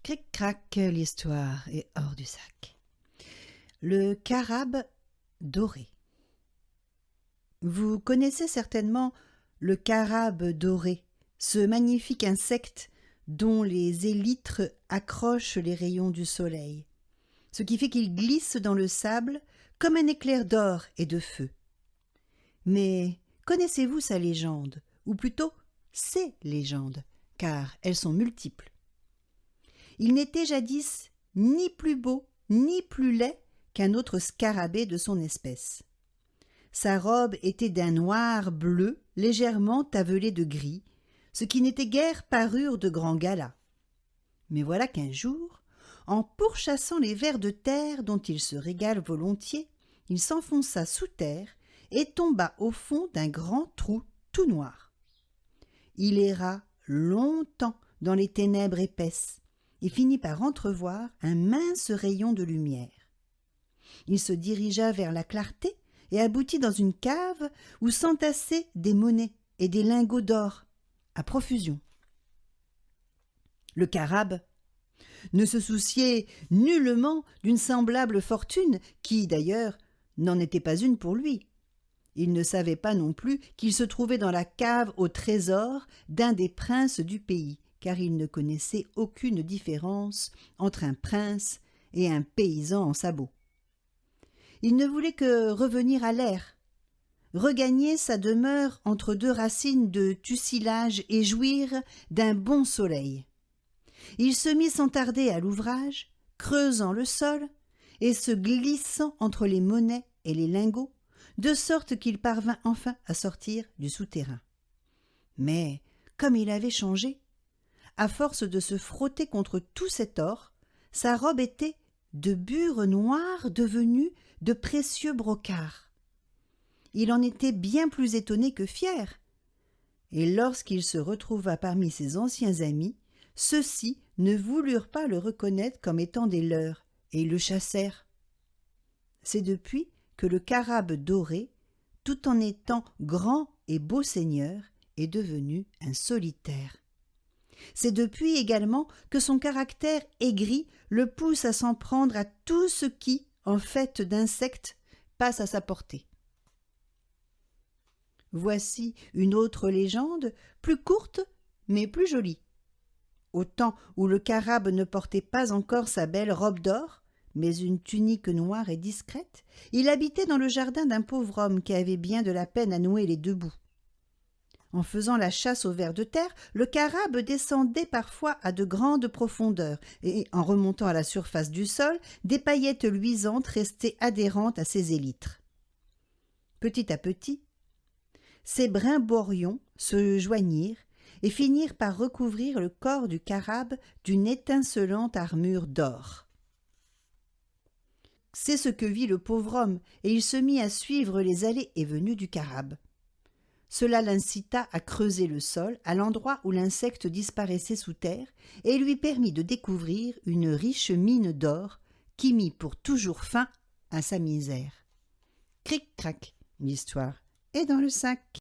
Cric-crac, l'histoire est hors du sac. Le carabe doré. Vous connaissez certainement le carabe doré, ce magnifique insecte dont les élytres accrochent les rayons du soleil, ce qui fait qu'il glisse dans le sable comme un éclair d'or et de feu. Mais connaissez-vous sa légende, ou plutôt ses légendes, car elles sont multiples. Il n'était jadis ni plus beau ni plus laid qu'un autre scarabée de son espèce. Sa robe était d'un noir bleu légèrement tavelé de gris, ce qui n'était guère parure de grand gala. Mais voilà qu'un jour, en pourchassant les vers de terre dont il se régale volontiers, il s'enfonça sous terre et tomba au fond d'un grand trou tout noir. Il erra longtemps dans les ténèbres épaisses et finit par entrevoir un mince rayon de lumière. Il se dirigea vers la clarté et aboutit dans une cave où s'entassaient des monnaies et des lingots d'or à profusion. Le carabe ne se souciait nullement d'une semblable fortune qui, d'ailleurs, n'en était pas une pour lui. Il ne savait pas non plus qu'il se trouvait dans la cave au trésor d'un des princes du pays, car il ne connaissait aucune différence entre un prince et un paysan en sabots. Il ne voulait que revenir à l'air, regagner sa demeure entre deux racines de tussillage et jouir d'un bon soleil. Il se mit sans tarder à l'ouvrage, creusant le sol et se glissant entre les monnaies et les lingots, de sorte qu'il parvint enfin à sortir du souterrain. Mais, comme il avait changé, à force de se frotter contre tout cet or, sa robe était de bure noire devenue de précieux brocarts. Il en était bien plus étonné que fier, et lorsqu'il se retrouva parmi ses anciens amis, ceux-ci ne voulurent pas le reconnaître comme étant des leurs, et le chassèrent. C'est depuis que le carabe doré, tout en étant grand et beau seigneur, est devenu un solitaire. C'est depuis également que son caractère aigri le pousse à s'en prendre à tout ce qui, en fait d'insectes, passe à sa portée. Voici une autre légende, plus courte mais plus jolie. Au temps où le carabe ne portait pas encore sa belle robe d'or, mais une tunique noire et discrète, il habitait dans le jardin d'un pauvre homme qui avait bien de la peine à nouer les deux bouts. En faisant la chasse aux vers de terre, le carabe descendait parfois à de grandes profondeurs, et en remontant à la surface du sol, des paillettes luisantes restaient adhérentes à ses élytres. Petit à petit, ces brimborions se joignirent et finirent par recouvrir le corps du carabe d'une étincelante armure d'or. C'est ce que vit le pauvre homme, et il se mit à suivre les allées et venues du carabe. Cela l'incita à creuser le sol à l'endroit où l'insecte disparaissait sous terre et lui permit de découvrir une riche mine d'or qui mit pour toujours fin à sa misère. Cric-crac, l'histoire est dans le sac.